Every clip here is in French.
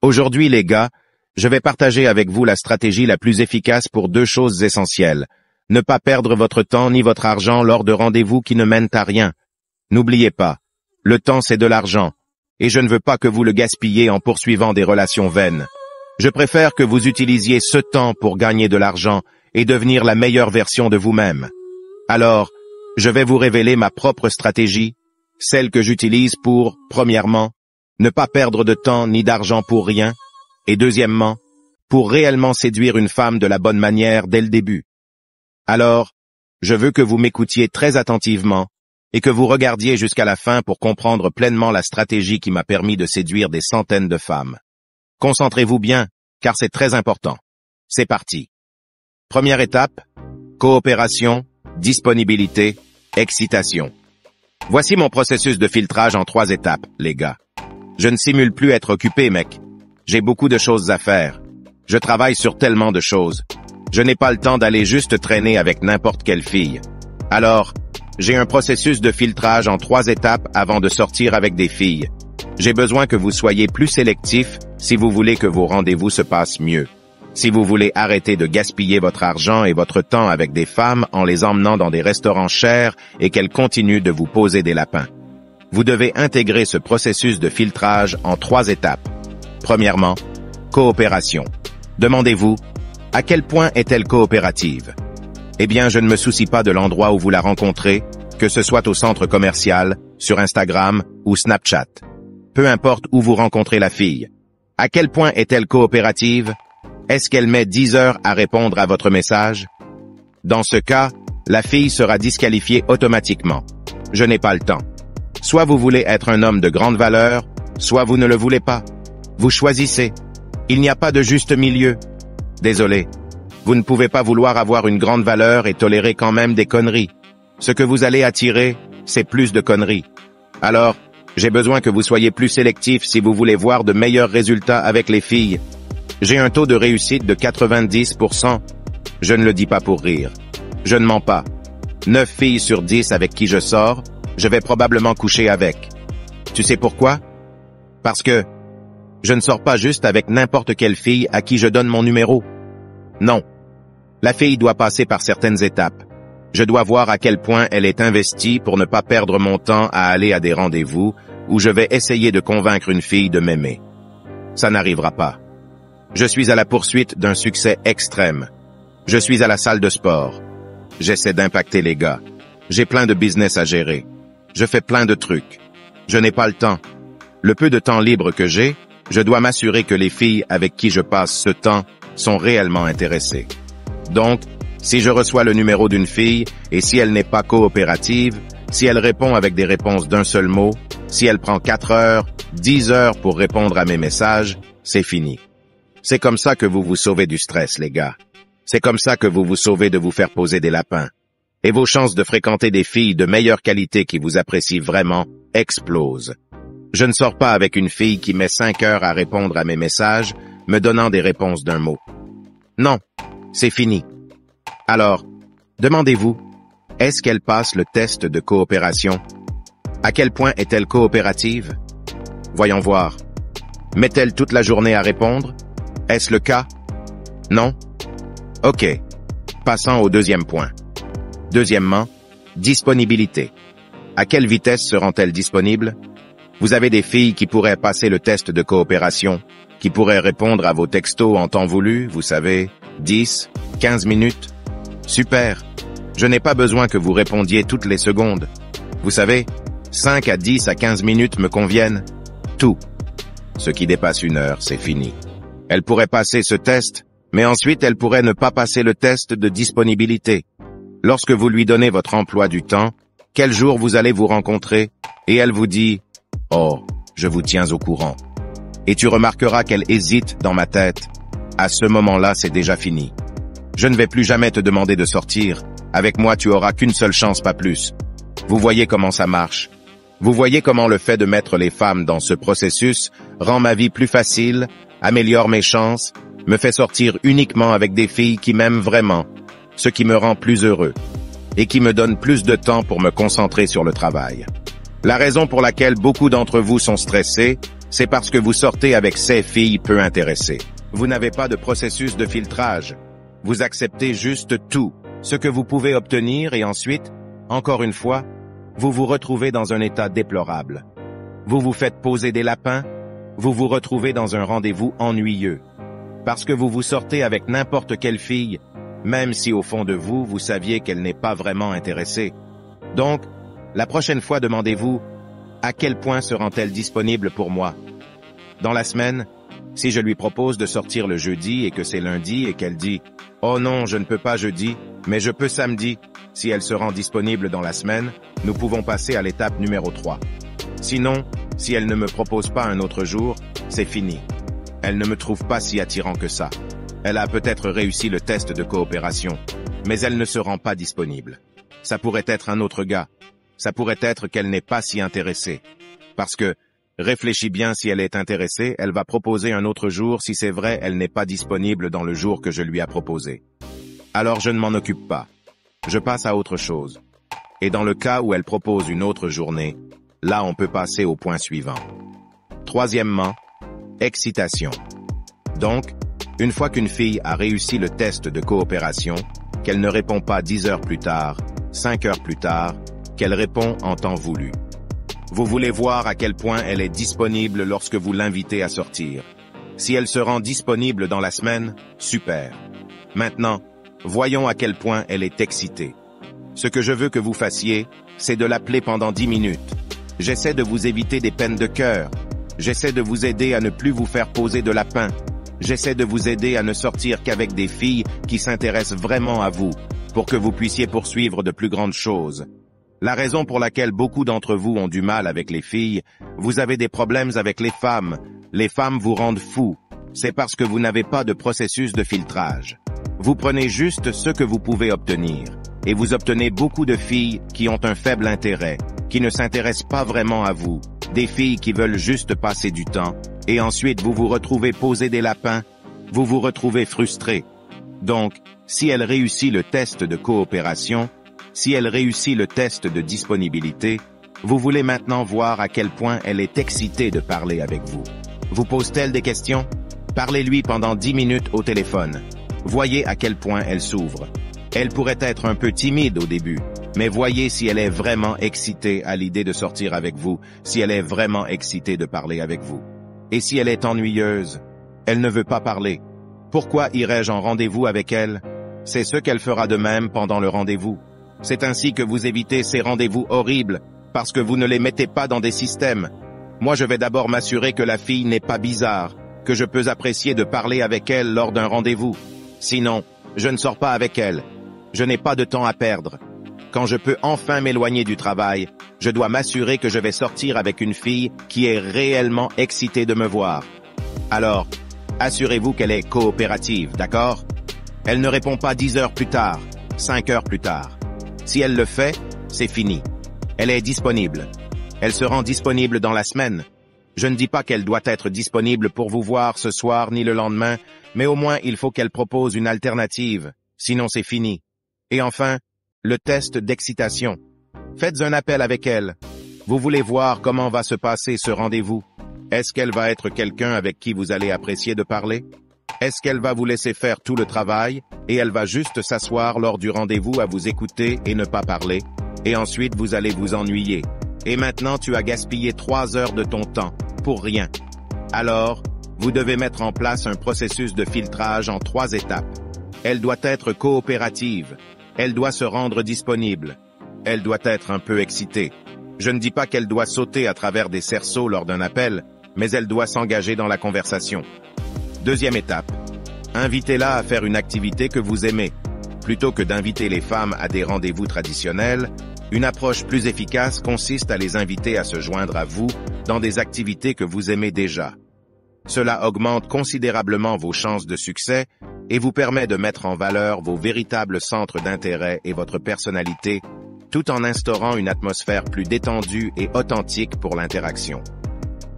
Aujourd'hui, les gars, je vais partager avec vous la stratégie la plus efficace pour 2 choses essentielles. Ne pas perdre votre temps ni votre argent lors de rendez-vous qui ne mènent à rien. N'oubliez pas, le temps c'est de l'argent, et je ne veux pas que vous le gaspilliez en poursuivant des relations vaines. Je préfère que vous utilisiez ce temps pour gagner de l'argent et devenir la meilleure version de vous-même. Alors, je vais vous révéler ma propre stratégie, celle que j'utilise pour, premièrement, ne pas perdre de temps ni d'argent pour rien, et deuxièmement, pour réellement séduire une femme de la bonne manière dès le début. Alors, je veux que vous m'écoutiez très attentivement et que vous regardiez jusqu'à la fin pour comprendre pleinement la stratégie qui m'a permis de séduire des centaines de femmes. Concentrez-vous bien, car c'est très important. C'est parti. Première étape, coopération, disponibilité, excitation. Voici mon processus de filtrage en 3 étapes, les gars. Je ne simule plus être occupé, mec. J'ai beaucoup de choses à faire. Je travaille sur tellement de choses. Je n'ai pas le temps d'aller juste traîner avec n'importe quelle fille. Alors, j'ai un processus de filtrage en 3 étapes avant de sortir avec des filles. J'ai besoin que vous soyez plus sélectif si vous voulez que vos rendez-vous se passent mieux. Si vous voulez arrêter de gaspiller votre argent et votre temps avec des femmes en les emmenant dans des restaurants chers et qu'elles continuent de vous poser des lapins. Vous devez intégrer ce processus de filtrage en 3 étapes. Premièrement, coopération. Demandez-vous, à quel point est-elle coopérative? Eh bien, je ne me soucie pas de l'endroit où vous la rencontrez, que ce soit au centre commercial, sur Instagram ou Snapchat. Peu importe où vous rencontrez la fille. À quel point est-elle coopérative? Est-ce qu'elle met 10 heures à répondre à votre message? Dans ce cas, la fille sera disqualifiée automatiquement. Je n'ai pas le temps. Soit vous voulez être un homme de grande valeur, soit vous ne le voulez pas. Vous choisissez. Il n'y a pas de juste milieu. Désolé. Vous ne pouvez pas vouloir avoir une grande valeur et tolérer quand même des conneries. Ce que vous allez attirer, c'est plus de conneries. Alors, j'ai besoin que vous soyez plus sélectif si vous voulez voir de meilleurs résultats avec les filles. J'ai un taux de réussite de 90%. Je ne le dis pas pour rire. Je ne mens pas. 9 filles sur 10 avec qui je sors, je vais probablement coucher avec. Tu sais pourquoi? Parce que je ne sors pas juste avec n'importe quelle fille à qui je donne mon numéro. Non. La fille doit passer par certaines étapes. Je dois voir à quel point elle est investie pour ne pas perdre mon temps à aller à des rendez-vous où je vais essayer de convaincre une fille de m'aimer. Ça n'arrivera pas. Je suis à la poursuite d'un succès extrême. Je suis à la salle de sport. J'essaie d'impacter les gars. J'ai plein de business à gérer. Je fais plein de trucs. Je n'ai pas le temps. Le peu de temps libre que j'ai, je dois m'assurer que les filles avec qui je passe ce temps sont réellement intéressées. Donc, si je reçois le numéro d'une fille et si elle n'est pas coopérative, si elle répond avec des réponses d'un seul mot, si elle prend 4 heures, 10 heures pour répondre à mes messages, c'est fini. C'est comme ça que vous vous sauvez du stress, les gars. C'est comme ça que vous vous sauvez de vous faire poser des lapins. Et vos chances de fréquenter des filles de meilleure qualité qui vous apprécient vraiment explosent. Je ne sors pas avec une fille qui met 5 heures à répondre à mes messages, me donnant des réponses d'un mot. Non, c'est fini. Alors, demandez-vous, est-ce qu'elle passe le test de coopération? À quel point est-elle coopérative? Voyons voir. Met-elle toute la journée à répondre? Est-ce le cas? Non? Ok. Passons au deuxième point. Deuxièmement, disponibilité. À quelle vitesse seront-elles disponibles? Vous avez des filles qui pourraient passer le test de coopération, qui pourraient répondre à vos textos en temps voulu, vous savez, 10, 15 minutes. Super. Je n'ai pas besoin que vous répondiez toutes les secondes. Vous savez, 5 à 10 à 15 minutes me conviennent. Tout. Ce qui dépasse 1 heure, c'est fini. Elle pourrait passer ce test, mais ensuite elle pourrait ne pas passer le test de disponibilité. Lorsque vous lui donnez votre emploi du temps, quel jour vous allez vous rencontrer, et elle vous dit « Oh, je vous tiens au courant ». Et tu remarqueras qu'elle hésite dans ma tête. À ce moment-là, c'est déjà fini. Je ne vais plus jamais te demander de sortir. Avec moi, tu auras qu'une seule chance, pas plus. Vous voyez comment ça marche. Vous voyez comment le fait de mettre les femmes dans ce processus rend ma vie plus facile, améliore mes chances, me fait sortir uniquement avec des filles qui m'aiment vraiment, ce qui me rend plus heureux, et qui me donne plus de temps pour me concentrer sur le travail. La raison pour laquelle beaucoup d'entre vous sont stressés, C'est parce que vous sortez avec ces filles peu intéressées. Vous n'avez pas de processus de filtrage. Vous acceptez juste tout, ce que vous pouvez obtenir et ensuite, encore une fois, vous vous retrouvez dans un état déplorable. Vous vous faites poser des lapins, vous vous retrouvez dans un rendez-vous ennuyeux. Parce que vous vous sortez avec n'importe quelle fille, même si au fond de vous, vous saviez qu'elle n'est pas vraiment intéressée. Donc, la prochaine fois demandez-vous, à quel point se rend-elle disponible pour moi? Dans la semaine, si je lui propose de sortir le jeudi et que c'est lundi et qu'elle dit « Oh non, je ne peux pas jeudi, mais je peux samedi », si elle se rend disponible dans la semaine, nous pouvons passer à l'étape numéro 3. Sinon, si elle ne me propose pas un autre jour, c'est fini. Elle ne me trouve pas si attirant que ça. Elle a peut-être réussi le test de coopération, mais elle ne se rend pas disponible. Ça pourrait être un autre gars. Ça pourrait être qu'elle n'est pas si intéressée. Parce que, réfléchis bien, si elle est intéressée, elle va proposer un autre jour. Si c'est vrai, elle n'est pas disponible dans le jour que je lui ai proposé. Alors je ne m'en occupe pas. Je passe à autre chose. Et dans le cas où elle propose une autre journée, là on peut passer au point suivant. Troisièmement, excitation. Donc, une fois qu'une fille a réussi le test de coopération, qu'elle ne répond pas 10 heures plus tard, 5 heures plus tard, qu'elle répond en temps voulu. Vous voulez voir à quel point elle est disponible lorsque vous l'invitez à sortir. Si elle se rend disponible dans la semaine, super. Maintenant, voyons à quel point elle est excitée. Ce que je veux que vous fassiez, c'est de l'appeler pendant 10 minutes. J'essaie de vous éviter des peines de cœur. J'essaie de vous aider à ne plus vous faire poser de lapin. J'essaie de vous aider à ne sortir qu'avec des filles qui s'intéressent vraiment à vous, pour que vous puissiez poursuivre de plus grandes choses. La raison pour laquelle beaucoup d'entre vous ont du mal avec les filles, vous avez des problèmes avec les femmes vous rendent fous, c'est parce que vous n'avez pas de processus de filtrage. Vous prenez juste ce que vous pouvez obtenir, et vous obtenez beaucoup de filles qui ont un faible intérêt, qui ne s'intéressent pas vraiment à vous, des filles qui veulent juste passer du temps, et ensuite vous vous retrouvez poser des lapins, vous vous retrouvez frustré. Donc, si elle réussit le test de coopération, si elle réussit le test de disponibilité, vous voulez maintenant voir à quel point elle est excitée de parler avec vous. Vous pose-t-elle des questions? Parlez-lui pendant 10 minutes au téléphone. Voyez à quel point elle s'ouvre. Elle pourrait être un peu timide au début, mais voyez si elle est vraiment excitée à l'idée de sortir avec vous, si elle est vraiment excitée de parler avec vous. Et si elle est ennuyeuse, elle ne veut pas parler. Pourquoi irais-je en rendez-vous avec elle? C'est ce qu'elle fera de même pendant le rendez-vous. C'est ainsi que vous évitez ces rendez-vous horribles, parce que vous ne les mettez pas dans des systèmes. Moi, je vais d'abord m'assurer que la fille n'est pas bizarre, que je peux apprécier de parler avec elle lors d'un rendez-vous. Sinon, je ne sors pas avec elle. Je n'ai pas de temps à perdre. Quand je peux enfin m'éloigner du travail, je dois m'assurer que je vais sortir avec une fille qui est réellement excitée de me voir. Alors, assurez-vous qu'elle est coopérative, d'accord? Elle ne répond pas 10 heures plus tard, 5 heures plus tard. Si elle le fait, c'est fini. Elle est disponible. Elle se rend disponible dans la semaine. Je ne dis pas qu'elle doit être disponible pour vous voir ce soir ni le lendemain, mais au moins il faut qu'elle propose une alternative, sinon c'est fini. Et enfin, le test d'excitation. Faites un appel avec elle. Vous voulez voir comment va se passer ce rendez-vous. Est-ce qu'elle va être quelqu'un avec qui vous allez apprécier de parler? Est-ce qu'elle va vous laisser faire tout le travail et elle va juste s'asseoir lors du rendez-vous à vous écouter et ne pas parler? Et ensuite vous allez vous ennuyer. Et maintenant tu as gaspillé 3 heures de ton temps, pour rien. Alors, vous devez mettre en place un processus de filtrage en 3 étapes. Elle doit être coopérative. Elle doit se rendre disponible. Elle doit être un peu excitée. Je ne dis pas qu'elle doit sauter à travers des cerceaux lors d'un appel, mais elle doit s'engager dans la conversation. Deuxième étape. Invitez-la à faire une activité que vous aimez. Plutôt que d'inviter les femmes à des rendez-vous traditionnels, une approche plus efficace consiste à les inviter à se joindre à vous dans des activités que vous aimez déjà. Cela augmente considérablement vos chances de succès et vous permet de mettre en valeur vos véritables centres d'intérêt et votre personnalité, tout en instaurant une atmosphère plus détendue et authentique pour l'interaction.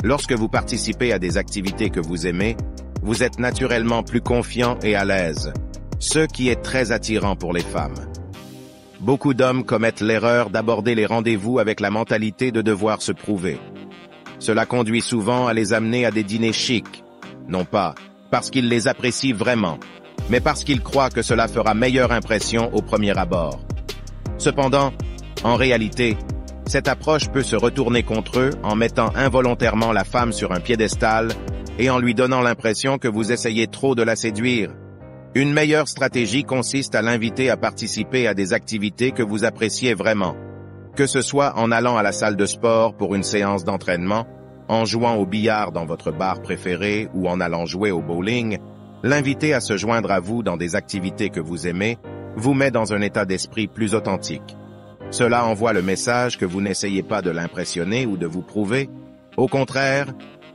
Lorsque vous participez à des activités que vous aimez, vous êtes naturellement plus confiant et à l'aise, ce qui est très attirant pour les femmes. Beaucoup d'hommes commettent l'erreur d'aborder les rendez-vous avec la mentalité de devoir se prouver. Cela conduit souvent à les amener à des dîners chics, non pas parce qu'ils les apprécient vraiment, mais parce qu'ils croient que cela fera meilleure impression au premier abord. Cependant, en réalité, cette approche peut se retourner contre eux en mettant involontairement la femme sur un piédestal et en lui donnant l'impression que vous essayez trop de la séduire. Une meilleure stratégie consiste à l'inviter à participer à des activités que vous appréciez vraiment, que ce soit en allant à la salle de sport pour une séance d'entraînement, en jouant au billard dans votre bar préféré ou en allant jouer au bowling. L'inviter à se joindre à vous dans des activités que vous aimez vous met dans un état d'esprit plus authentique. Cela envoie le message que vous n'essayez pas de l'impressionner ou de vous prouver. Au contraire,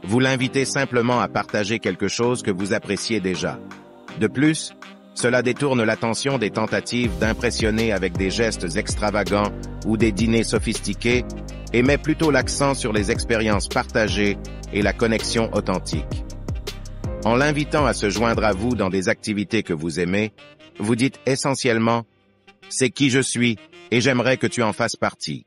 vous l'invitez simplement à partager quelque chose que vous appréciez déjà. De plus, cela détourne l'attention des tentatives d'impressionner avec des gestes extravagants ou des dîners sophistiqués et met plutôt l'accent sur les expériences partagées et la connexion authentique. En l'invitant à se joindre à vous dans des activités que vous aimez, vous dites essentiellement « c'est qui je suis et j'aimerais que tu en fasses partie ».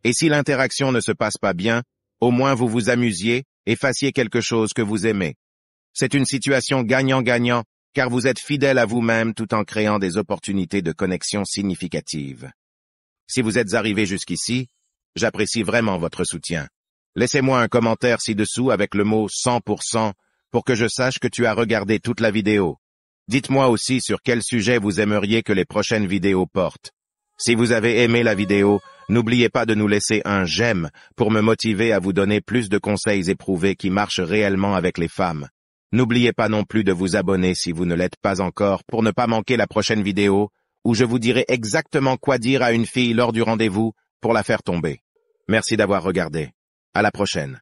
Et si l'interaction ne se passe pas bien, au moins vous vous amusiez et fassiez quelque chose que vous aimez. C'est une situation gagnant-gagnant car vous êtes fidèle à vous-même tout en créant des opportunités de connexion significatives. Si vous êtes arrivé jusqu'ici, j'apprécie vraiment votre soutien. Laissez-moi un commentaire ci-dessous avec le mot 100% pour que je sache que tu as regardé toute la vidéo. Dites-moi aussi sur quel sujet vous aimeriez que les prochaines vidéos portent. Si vous avez aimé la vidéo, n'oubliez pas de nous laisser un j'aime pour me motiver à vous donner plus de conseils éprouvés qui marchent réellement avec les femmes. N'oubliez pas non plus de vous abonner si vous ne l'êtes pas encore pour ne pas manquer la prochaine vidéo où je vous dirai exactement quoi dire à une fille lors du rendez-vous pour la faire tomber. Merci d'avoir regardé. À la prochaine.